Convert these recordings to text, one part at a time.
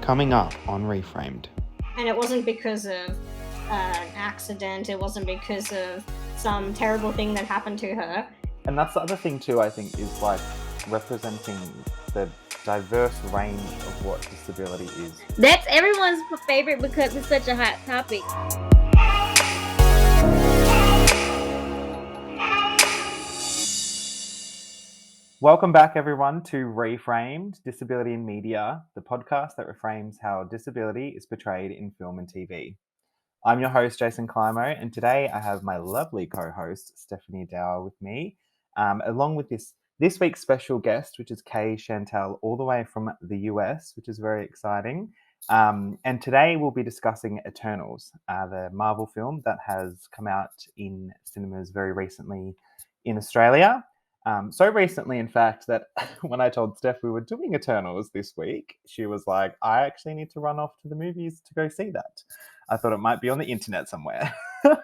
Coming up on ReFramed. And it wasn't because of an accident. It wasn't because of some terrible thing that happened to her. And that's the other thing too, I think, is like representing the diverse range of what disability is. That's everyone's favorite because it's such a hot topic. Welcome back, everyone, to ReFramed, Disability in Media, the podcast that reframes how disability is portrayed in film and TV. I'm your host, Jason Climo, and today I have my lovely co-host, Stephanie Dower, with me, along with this week's special guest, which is K Shantel, all the way from the US, which is very exciting. And today we'll be discussing Eternals, the Marvel film that has come out in cinemas very recently in Australia. So recently, in fact, that when I told Steph we were doing Eternals this week, she was like, I actually need to run off to the movies to go see that. I thought it might be on the internet somewhere. A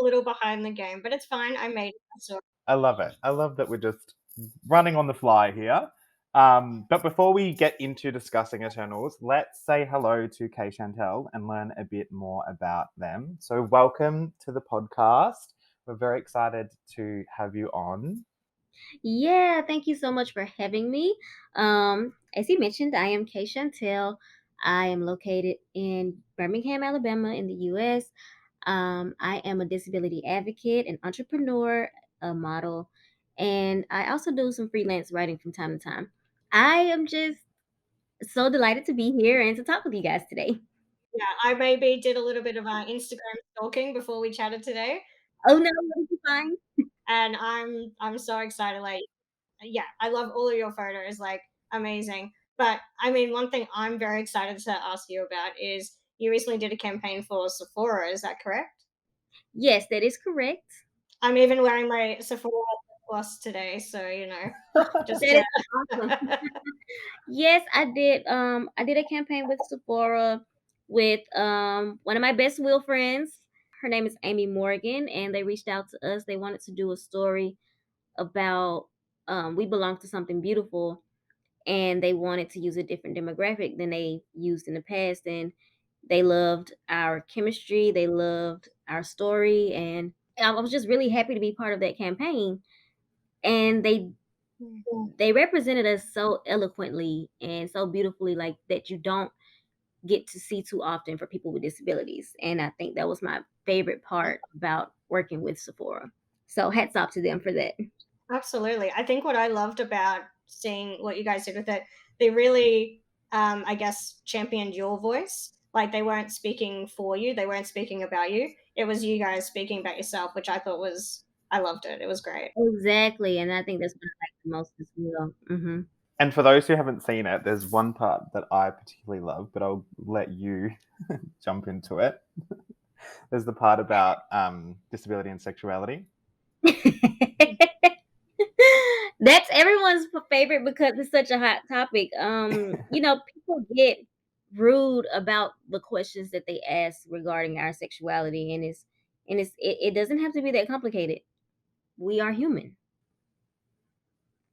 little behind the game, but it's fine. I made it. So I love it. I love that we're just running on the fly here. But before we get into discussing Eternals, let's say hello to Kay Shantel and learn a bit more about them. So welcome to the podcast. We're very excited to have you on. Yeah, thank you so much for having me. As you mentioned, I am Kay Shantel. I am located in Birmingham, Alabama, in the U.S. I am a disability advocate, an entrepreneur, a model, and I also do some freelance writing from time to time. I am just so delighted to be here and to talk with you guys today. yeah, I maybe did a little bit of Instagram stalking before we chatted today, Oh no, what did you find? and I'm so excited. Like, yeah, I love all of your photos. Like, amazing. But I mean, one thing I'm very excited to ask you about is you recently did a campaign for Sephora. Is that correct? Yes, that is correct. I'm even wearing my Sephora gloss today, so just That is awesome. Yes, I did. I did a campaign with Sephora with one of my best Will friends. Her name is Amy Morgan, and they reached out to us. They wanted to do a story about we belong to something beautiful, and they wanted to use a different demographic than they used in the past. And they loved our chemistry. They loved our story, and I was just really happy to be part of that campaign. And they represented us so eloquently and so beautifully, like that you don't get to see too often for people with disabilities. And I think that was my favorite part about working with Sephora. So hats off to them for that. Absolutely. I think what I loved about seeing what you guys did with it, they really, I guess, championed your voice. Like, they weren't speaking for you, they weren't speaking about you. It was you guys speaking about yourself, which I thought was, I loved it. It was great. Exactly. And I think that's what I like the most as well. And for those who haven't seen it, there's one part that I particularly love, but I'll let you jump into it. There's the part about disability and sexuality. That's everyone's favorite because it's such a hot topic. People get rude about the questions that they ask regarding our sexuality, and it doesn't have to be that complicated. We are human.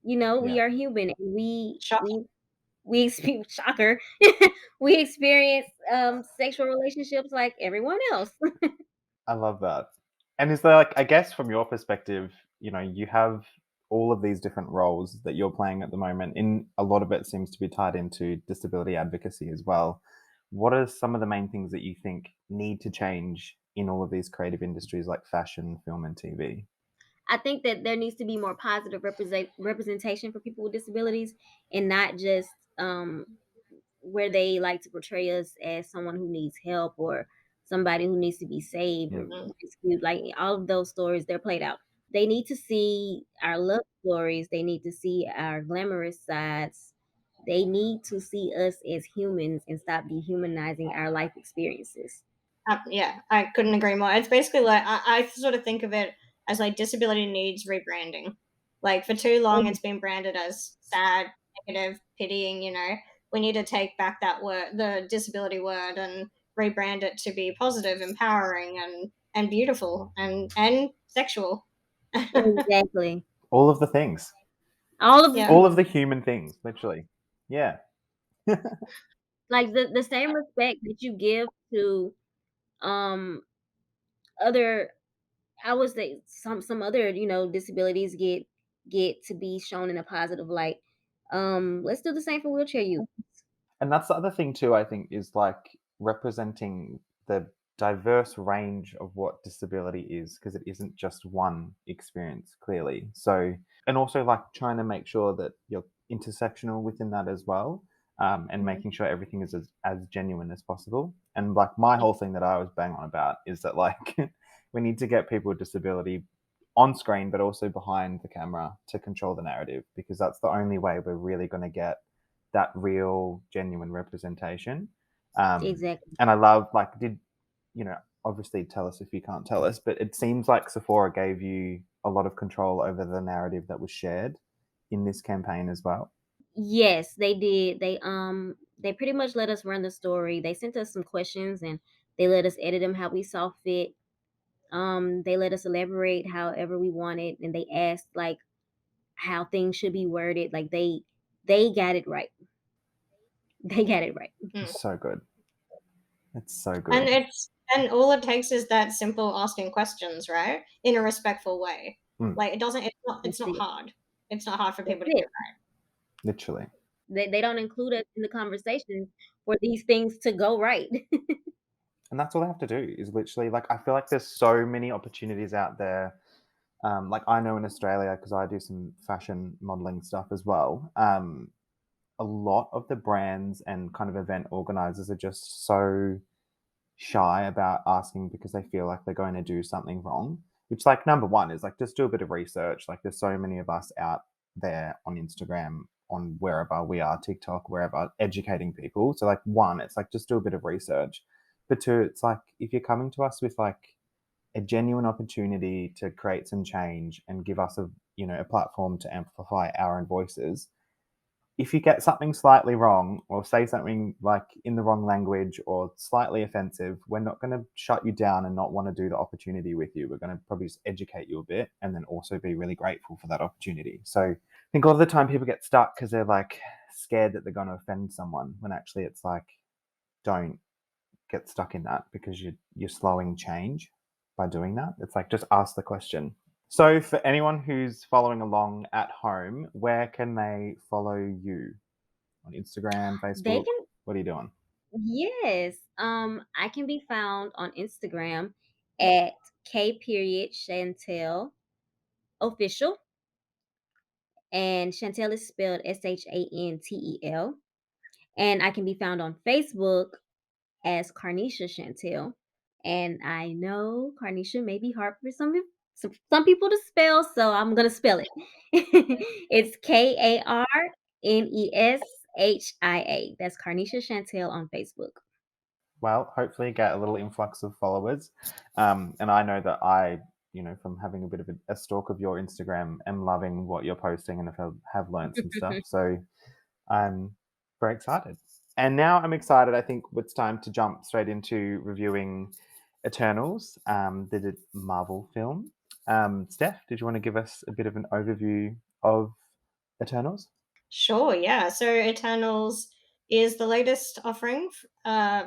We Yeah. are human, and Shocking. we experience shocker. We experience sexual relationships like everyone else. I love that. And is there, like, I guess from your perspective, you have all of these different roles that you're playing at the moment. In a lot of it seems to be tied into disability advocacy as well. What are some of the main things that you think need to change in all of these creative industries like fashion, film, and TV? I think that there needs to be more positive representation for people with disabilities, and not just where they like to portray us as someone who needs help or somebody who needs to be saved or Mhm. rescued. Like all of those stories, they're played out. They need to see our love stories. They need to see our glamorous sides. They need to see us as humans and stop dehumanizing our life experiences. Yeah, I couldn't agree more. It's basically like I sort of think of it as like disability needs rebranding. Like, for too long, it's been branded as sad, negative, pitying. We need to take back that word, the disability word, and rebrand it to be positive, empowering, and beautiful, and sexual. Exactly. All of the things, All of the Yeah. all of things. the human things, literally. Yeah. Like the same respect that you give to um other, I would say some other, disabilities get to be shown in a positive light. Let's do the same for wheelchair youth. And that's the other thing too, I think, is like representing the diverse range of what disability is, because it isn't just one experience, clearly. So, and also like trying to make sure that you're intersectional within that as well, and Mhm. making sure everything is as genuine as possible. And like my whole thing that I always bang on about is that like we need to get people with disability on screen, but also behind the camera to control the narrative, because that's the only way we're really going to get that real, genuine representation. Exactly. And I love, like, obviously tell us if you can't tell us, but it seems like Sephora gave you a lot of control over the narrative that was shared in this campaign as well. Yes, they did. They pretty much let us run the story. They sent us some questions and they let us edit them how we saw fit. They let us elaborate however we wanted, and they asked like how things should be worded. Like they got it right. They got it right. It's so good. It's so And good. and all it takes is that simple asking questions, right? In a respectful way. Mm, Like it doesn't it's That's not it. hard. It's not hard for That's people to get it. right. literally. They don't include us in the conversation for these things to go right. And that's all they have to do is literally, like, I feel like there's so many opportunities out there. Like, I know in Australia, because I do some fashion modeling stuff as well. A lot of the brands and kind of event organizers are just so shy about asking because they feel like they're going to do something wrong. Which, like, number one is like just do a bit of research. Like, there's so many of us out there on Instagram, on wherever we are, TikTok, wherever, educating people. So, like, one, it's like just do a bit of research. But two, it's like if you're coming to us with like a genuine opportunity to create some change and give us a platform to amplify our own voices, if you get something slightly wrong or say something like in the wrong language or slightly offensive, we're not going to shut you down and not want to do the opportunity with you. We're going to probably just educate you a bit and then also be really grateful for that opportunity. So I think a lot of the time people get stuck because they're like scared that they're going to offend someone, when actually it's like, don't get stuck in that, because you're slowing change by doing that. It's like, just ask the question. So, for anyone who's following along at home, where can they follow you? On Instagram, They Facebook? can, What are you doing? yes. I can be found on Instagram at K period Shantel official, and Chantel is spelled Shantel, and I can be found on Facebook as Carnisha Chantel. And I know Carnisha may be hard for some people to spell, so I'm gonna spell it. It's KARNESHIA. That's Carnisha Chantel on Facebook. Well, hopefully get a little influx of followers. And I know that from having a bit of a stalk of your Instagram, am loving what you're posting and have learned some stuff. So I'm very excited. And now I'm excited. I think it's time to jump straight into reviewing Eternals, the Marvel film. Steph, did you want to give us a bit of an overview of Eternals? Sure, yeah. So Eternals is the latest offering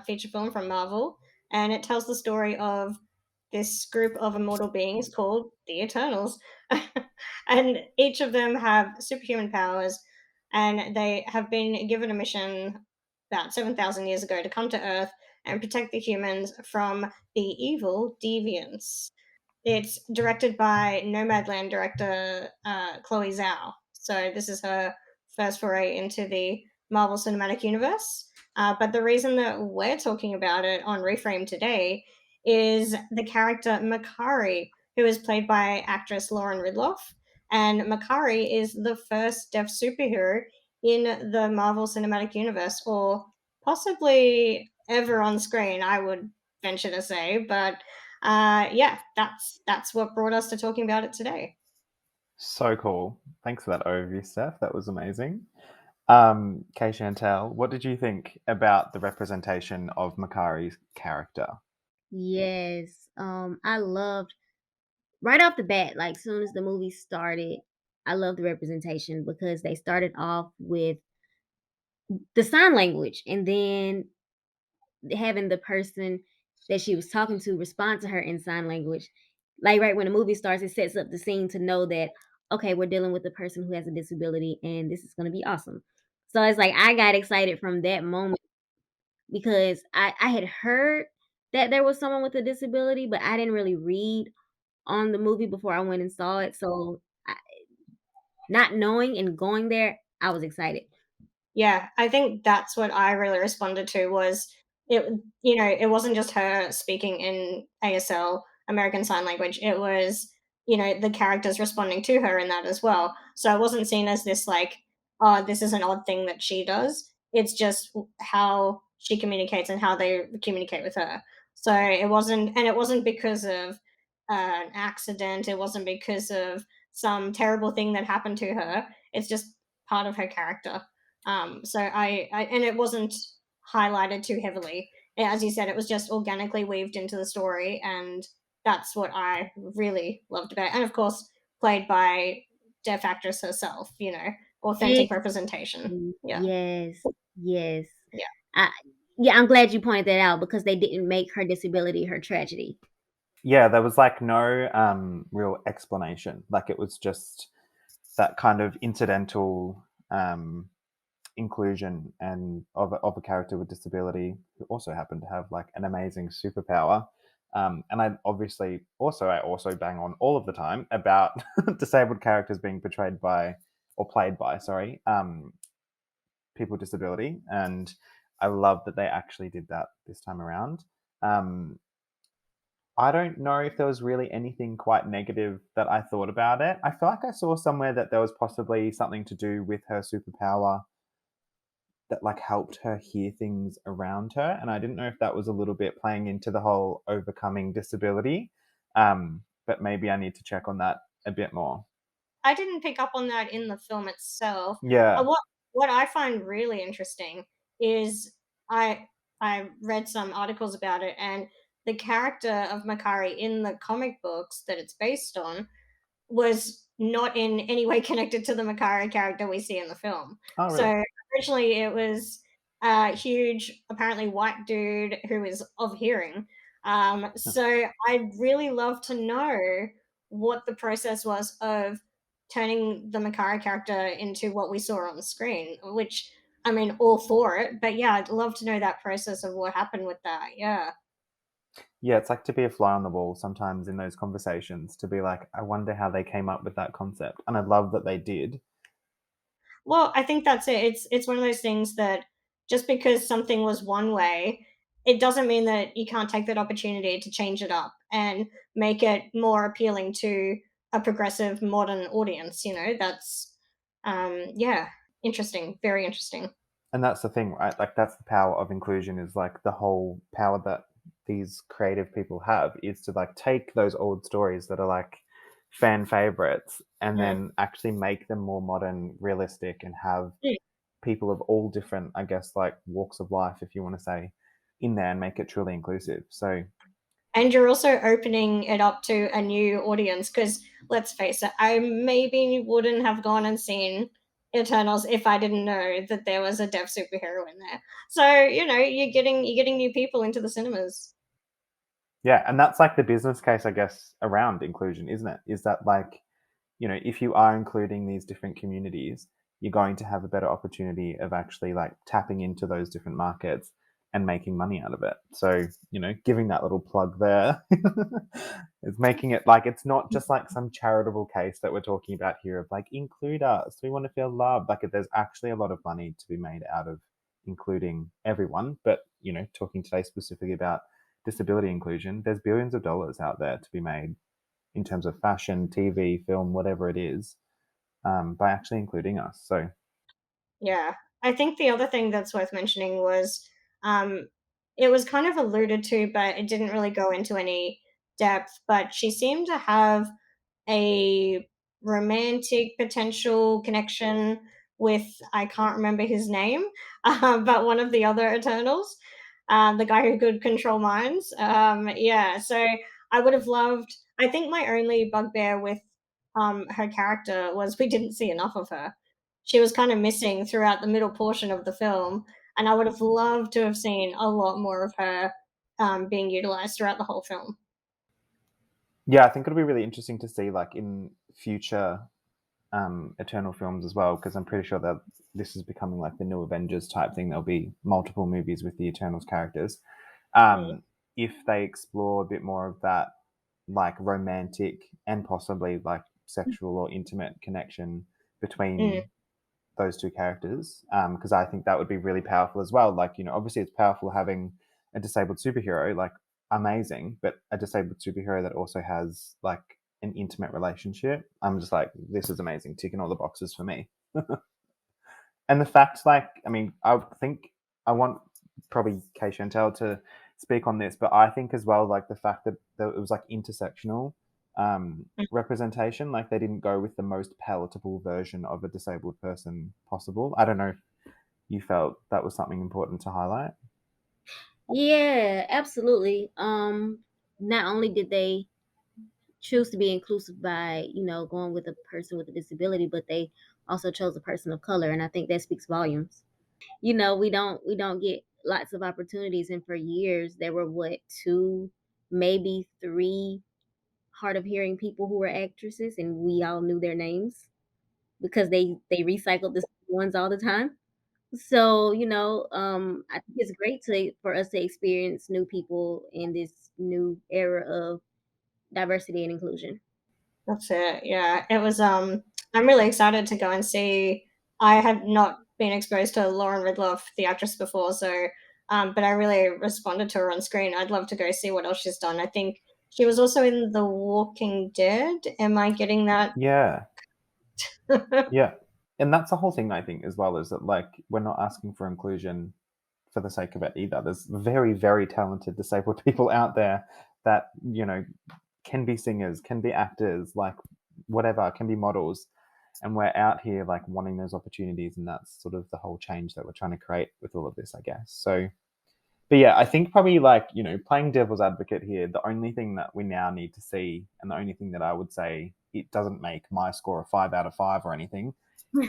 feature film from Marvel, and it tells the story of this group of immortal beings called the Eternals. And each of them have superhuman powers, and they have been given a mission about 7,000 years ago to come to Earth and protect the humans from the evil Deviants. It's directed by Nomadland director Chloe Zhao. So this is her first foray into the Marvel Cinematic Universe. But the reason that we're talking about it on Reframe today is the character Makari, who is played by actress Lauren Ridloff. And Makari is the first deaf superhero in the Marvel Cinematic Universe, or possibly ever on screen, I would venture to say. But yeah, that's what brought us to talking about it today. So cool. Thanks for that overview, Steph. That was amazing. Kay Shantel, what did you think about the representation of Makari's character? Yes. I loved right off the bat, like soon as the movie started, I love the representation because they started off with the sign language, and then having the person that she was talking to respond to her in sign language. Like right when the movie starts, it sets up the scene to know that okay, we're dealing with a person who has a disability, and this is going to be awesome. So it's like I got excited from that moment because I had heard that there was someone with a disability, but I didn't really read on the movie before I went and saw it. So not knowing and going there, I was excited. Yeah, I think that's what I really responded to was it it wasn't just her speaking in ASL, American Sign Language. It was, the characters responding to her in that as well. So it wasn't seen as this like, oh, this is an odd thing that she does. It's just how she communicates and how they communicate with her. So it wasn't because of an accident. It wasn't because of some terrible thing that happened to her. It's just part of her character. So and it wasn't highlighted too heavily. As you said, it was just organically weaved into the story, and that's what I really loved about it. And of course, played by deaf actress herself, authentic representation. Yeah. Yes, yes. Yeah. I, yeah, I'm glad you pointed that out because they didn't make her disability her tragedy. Yeah, there was like no real explanation. Like it was just that kind of incidental inclusion and of a character with disability who also happened to have like an amazing superpower. And I also bang on all of the time about disabled characters being portrayed by or played by, sorry, people with disability. And I love that they actually did that this time around. I don't know if there was really anything quite negative that I thought about it. I feel like I saw somewhere that there was possibly something to do with her superpower that like helped her hear things around her, and I didn't know if that was a little bit playing into the whole overcoming disability. But maybe I need to check on that a bit more. I didn't pick up on that in the film itself. Yeah. What I find really interesting is I I read some articles about it, and the character of Makari in the comic books that it's based on was not in any way connected to the Makkari character we see in the film. Oh, really? So originally it was a huge, apparently white dude who is of hearing. So I'd really love to know what the process was of turning the Makkari character into what we saw on the screen, which I mean, all for it. But yeah, I'd love to know that process of what happened with that. Yeah. Yeah, it's like to be a fly on the wall sometimes in those conversations, to be like, I wonder how they came up with that concept. And I love that they did. Well, I think that's it. It's one of those things that just because something was one way, it doesn't mean that you can't take that opportunity to change it up and make it more appealing to a progressive modern audience. That's yeah, interesting, very interesting. And that's the thing, right? Like that's the power of inclusion, is like the whole power that these creative people have is to like take those old stories that are like fan favorites and Mm. then actually make them more modern, realistic, and have Mm. people of all different, I guess, like walks of life, if you want to say, in there and make it truly inclusive. So And you're also opening it up to a new audience because let's face it, I maybe wouldn't have gone and seen Eternals if I didn't know that there was a deaf superhero in there. So, you're getting new people into the cinemas. yeah, and that's like the business case, I guess, around inclusion, isn't it? Is that like, if you are including these different communities, you're going to have a better opportunity of actually like tapping into those different markets and making money out of it. So, giving that little plug there is making it like it's not just like some charitable case that we're talking about here of like, include us. We want to feel loved. Like, there's actually a lot of money to be made out of including everyone. But, talking today specifically about disability inclusion, there's billions of dollars out there to be made in terms of fashion, TV, film, whatever it is, by actually including us. So, Yeah. I think the other thing that's worth mentioning was um, it was kind of alluded to, but it didn't really go into any depth. But she seemed to have a romantic potential connection with, I can't remember his name, but one of the other Eternals, the guy who could control minds. Yeah, so I would have loved. I think my only bugbear with her character was we didn't see enough of her. she was kind of missing throughout the middle portion of the film, and I would have loved to have seen a lot more of her being utilized throughout the whole film. Yeah, I think it'll be really interesting to see like in future Eternal films as well, because I'm pretty sure that this is becoming like the new Avengers type thing. There'll be multiple movies with the Eternals characters. If they explore a bit more of that like romantic and possibly like sexual or intimate connection between those two characters, because I think that would be really powerful as well. Like, you know, obviously it's powerful having a disabled superhero, like amazing, but a disabled superhero that also has like an intimate relationship. I'm just like, this is amazing, ticking all the boxes for me. And the fact, like, I mean, I think I want probably K Shantel to speak on this, but I think as well, like the fact that it was like intersectional representation, like they didn't go with the most palatable version of a disabled person possible. I don't know if you felt that was something important to highlight. Yeah, absolutely. Not only did they choose to be inclusive by, going with a person with a disability, but they also chose a person of color, and I think that speaks volumes. We don't get lots of opportunities, and for years there were two, maybe three hard of hearing people who were actresses, and we all knew their names because they recycled the ones all the time. So, I think it's great for us to experience new people in this new era of diversity and inclusion. That's it. Yeah, it was. I'm really excited to go and see. I have not been exposed to Lauren Ridloff, the actress, before, so but I really responded to her on screen. I'd love to go see what else she's done. I think she was also in The Walking Dead. Am I getting that? Yeah. Yeah. And that's the whole thing, I think, as well, is that like we're not asking for inclusion for the sake of it either. There's very, very talented disabled people out there that, you know, can be singers, can be actors, like whatever, can be models. And we're out here like wanting those opportunities, and that's sort of the whole change that we're trying to create with all of this, I guess. So, but yeah, I think probably like, you know, playing devil's advocate here, the only thing that we now need to see, and the only thing that I would say it doesn't make my score a 5 out of 5 or anything,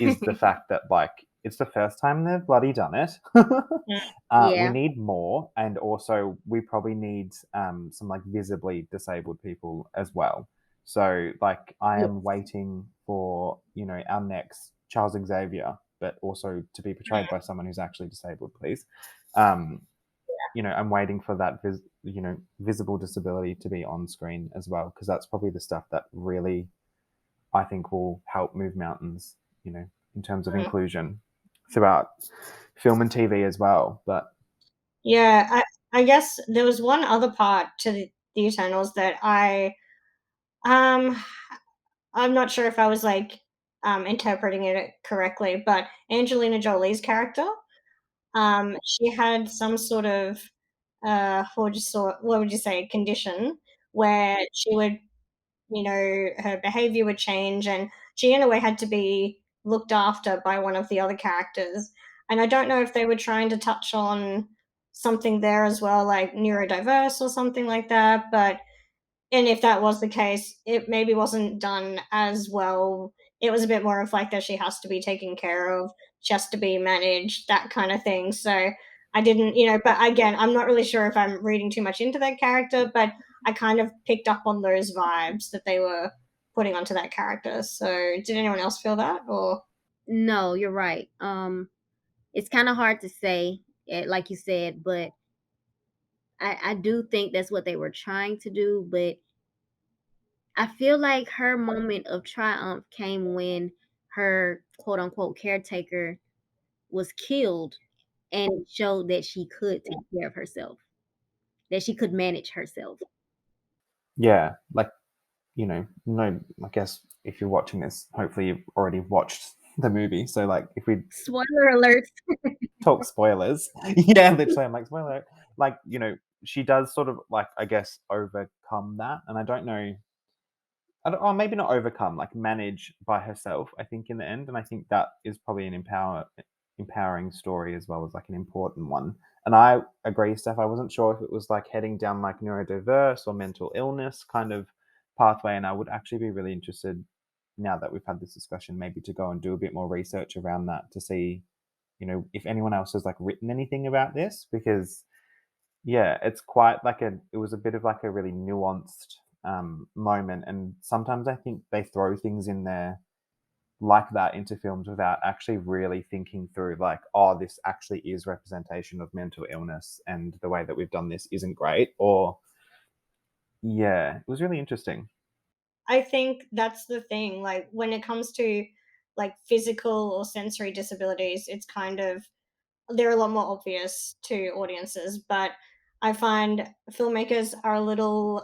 is the fact that like it's the first time they've bloody done it. We Yeah. need more, and also we probably need some like visibly disabled people as well. So like I Yes. am waiting for, you know, our next Charles Xavier, but also to be portrayed by someone who's actually disabled, please. You know, I'm waiting for that visible disability to be on screen as well, because that's probably the stuff that really I think will help move mountains, you know, in terms of inclusion throughout film and TV as well. But Yeah, I guess there was one other part to the Eternals that um I'm not sure if I was like interpreting it correctly, but Angelina Jolie's character, she had some sort of what would you say, condition where she would, her behavior would change, and she in a way had to be looked after by one of the other characters. And I don't know if they were trying to touch on something there as well, like neurodiverse or something like that, but and if that was the case, it maybe wasn't done as well. It was a bit more of like that she has to be taken care of, she has to be managed, that kind of thing. So I didn't, but again, I'm not really sure if I'm reading too much into that character, but I kind of picked up on those vibes that they were putting onto that character. So did anyone else feel that, or? No, you're right. It's kind of hard to say, like you said, but I do think that's what they were trying to do. But I feel like her moment of triumph came when her quote unquote caretaker was killed, and it showed that she could take care of herself, that she could manage herself. yeah, like, you know, no, I guess if you're watching this, hopefully you've already watched the movie. So like if we Spoiler alert. talk spoilers, yeah, literally, I'm like, spoiler alert. Like, you know, she does sort of like, I guess, overcome that. And I don't know, or maybe not overcome, like manage by herself, I think, in the end. And I think that is probably an empowering story as well as like an important one. And I agree, Steph. I wasn't sure if it was like heading down like neurodiverse or mental illness kind of pathway. And I would actually be really interested now that we've had this discussion, maybe to go and do a bit more research around that to see, if anyone else has like written anything about this, because it's quite like it was a bit of like a really nuanced moment, and sometimes I think they throw things in there like that into films without actually really thinking through, like, oh, this actually is representation of mental illness and the way that we've done this isn't great. Or it was really interesting. I think that's the thing. Like when it comes to like physical or sensory disabilities, it's kind of they're a lot more obvious to audiences, but I find filmmakers are a little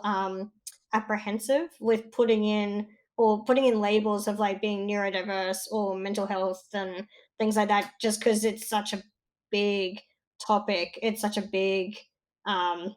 apprehensive with putting in labels of like being neurodiverse or mental health and things like that, just because it's such a big topic. It's such a big um,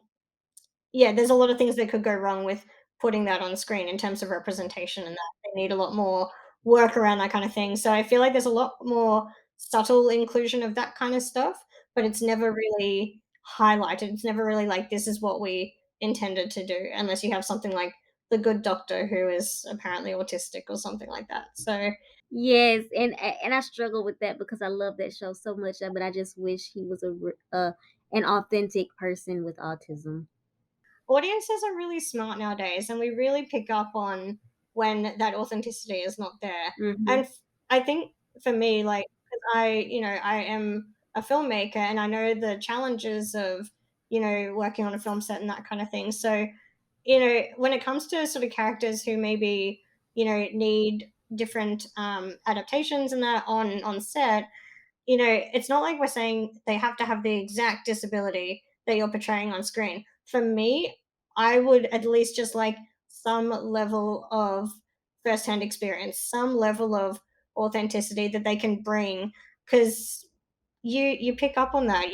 yeah, there's a lot of things that could go wrong with putting that on screen in terms of representation and that. They need a lot more work around that kind of thing. So I feel like there's a lot more subtle inclusion of that kind of stuff, but it's never really highlighted. It's never really like this is what we intended to do, unless you have something like The Good Doctor who is apparently autistic or something like that. So Yes, and I struggle with that because I love that show so much, but I just wish he was an authentic person with autism. audiences are really smart nowadays, and we really pick up on when that authenticity is not there. Hmm. And I think for me, like, 'cause I am a filmmaker and I know the challenges of, working on a film set and that kind of thing. So, when it comes to sort of characters who maybe, need different adaptations and that on set, it's not like we're saying they have to have the exact disability that you're portraying on screen. For me, I would at least just like some level of firsthand experience, some level of authenticity that they can bring, because you pick up on that.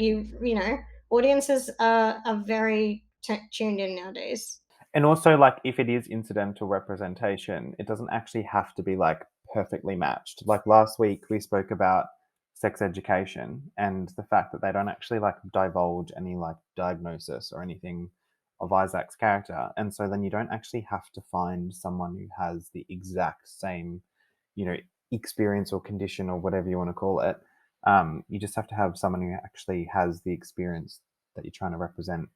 Audiences are very tuned in nowadays. And also, like, if it is incidental representation, it doesn't actually have to be like perfectly matched. Like last week, we spoke about sex education and the fact that they don't actually like divulge any like diagnosis or anything of Isaac's character. And so then you don't actually have to find someone who has the exact same, you know, experience or condition or whatever you want to call it. You just have to have someone who actually has the experience that you're trying to represent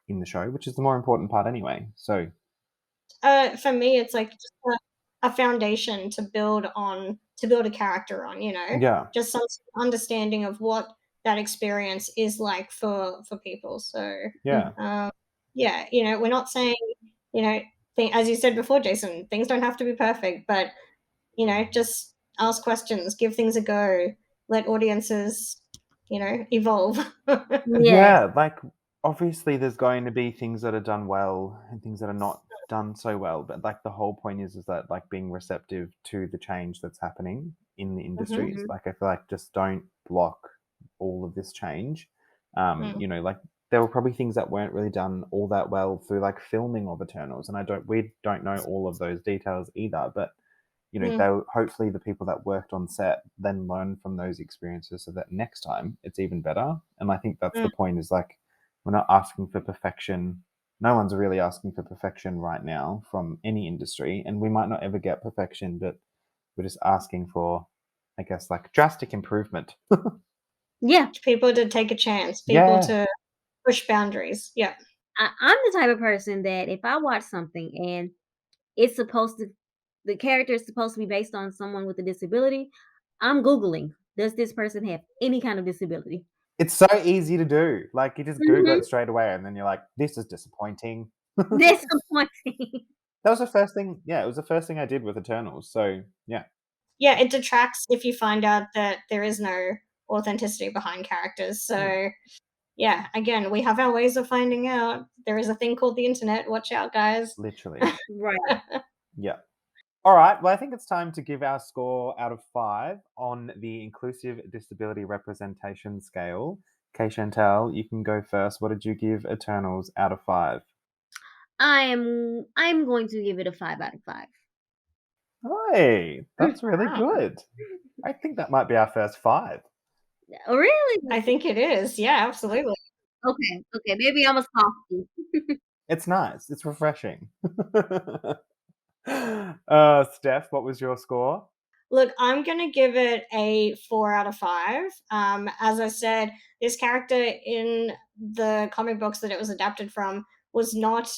in the show, which is the more important part anyway. So For me, it's like just a foundation to build a character on. yeah, Just some sort of understanding of what that experience is like for people. So, yeah. um, yeah, we're not saying, you know, as you said before, Jason, things don't have to be perfect, but just ask questions, give things a go, let audiences, evolve. Yes. Yeah, like obviously there's going to be things that are done well and things that are not done so well, but like the whole point is that like being receptive to the change that's happening in the Hmm. industries. Like I feel like just don't block all of this change. Like there were probably things that weren't really done all that well through like filming of Eternals, and we don't know all of those details either, but they'll hopefully the people that worked on set then learn from those experiences so that next time it's even better. And I think that's the point, is like we're not asking for perfection. No one's really asking for perfection right now from any industry, and we might not ever get perfection, but we're just asking for, I guess, like drastic improvement. Yeah. People to take a chance, people Yeah, to push boundaries. Yeah. I'm the type of person that if I watch something and it's supposed to the character is supposed to be based on someone with a disability, I'm Googling, does this person have any kind of disability? it's so easy to do. Like you just Google Mhm. it straight away, and then you're like, this is disappointing. Disappointing. That was the first thing. Yeah, it was the first thing I did with Eternals. So yeah, Yeah, it detracts if you find out that there is no authenticity behind characters. mm, So, yeah, again, we have our ways of finding out. There is a thing called the internet. Watch out, guys. literally. Right. Yeah. All right. Well, I think it's time to give our score out of 5 on the inclusive disability representation scale. K Shantel, you can go first. What did you give Eternals out of 5? I'm going to give it a 5 out of 5. Hey, that's really Wow. good. I think that might be our first 5. Oh, really? I think it is. Yeah, absolutely. Okay, maybe I'm a softie. It's nice. It's refreshing. Steph, what was your score? Look, I'm gonna give it a 4 out of 5. As I said, this character in the comic books that it was adapted from was not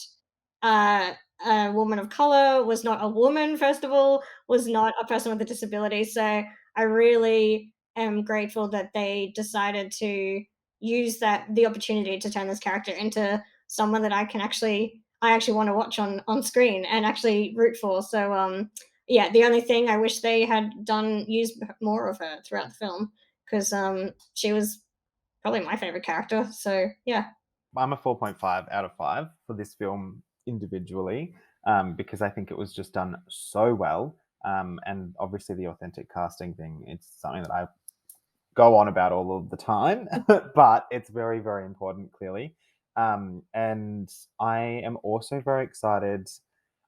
uh, a woman of color, was not a woman, first of all, was not a person with a disability. So I really am grateful that they decided to use the opportunity to turn this character into someone that I actually want to watch on screen and actually root for. So yeah, the only thing I wish they had done used more of her throughout the film, because she was probably my favorite character. So yeah. I'm a 4.5 out of 5 for this film individually, because I think it was just done so well. And obviously the authentic casting thing, it's something that I go on about all of the time, but it's very, very important, clearly. And I am also very excited.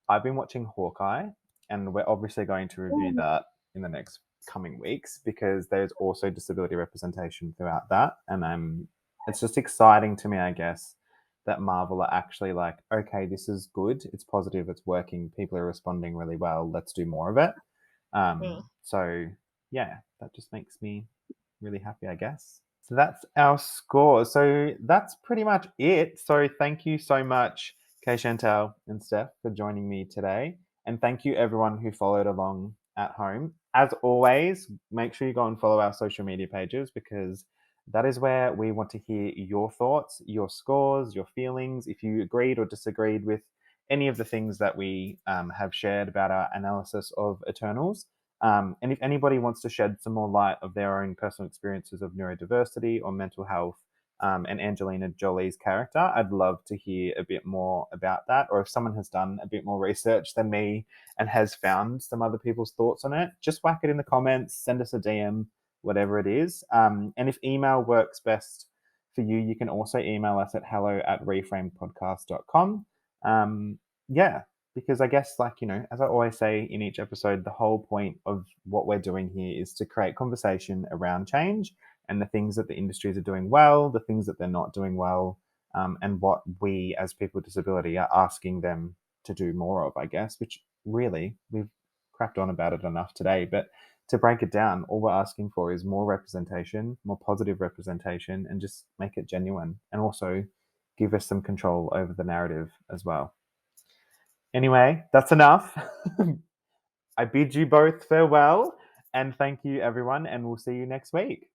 I've been watching Hawkeye, and we're obviously going to review that in the next coming weeks because there's also disability representation throughout that. And it's just exciting to me, I guess, that Marvel are actually like, okay, this is good, it's positive, it's working, people are responding really well, let's do more of it. So yeah, that just makes me really happy, I guess. So that's our score. So that's pretty much it. So thank you so much, Kay Shantel and Steph, for joining me today. And thank you, everyone who followed along at home. As always, make sure you go and follow our social media pages because that is where we want to hear your thoughts, your scores, your feelings. If you agreed or disagreed with any of the things that we have shared about our analysis of Eternals, and if anybody wants to shed some more light of their own personal experiences of neurodiversity or mental health, and Angelina Jolie's character, I'd love to hear a bit more about that. Or if someone has done a bit more research than me and has found some other people's thoughts on it, just whack it in the comments, send us a DM, whatever it is. And if email works best for you, you can also email us at hello@reframedpodcast.com. Yeah, because I guess, like, as I always say in each episode, the whole point of what we're doing here is to create conversation around change and the things that the industries are doing well, the things that they're not doing well, and what we as people with disability are asking them to do more of, I guess, which really we've crapped on about it enough today. But to break it down, all we're asking for is more representation, more positive representation, and just make it genuine, and also give us some control over the narrative as well. Anyway, that's enough. I bid you both farewell and thank you, everyone, and we'll see you next week.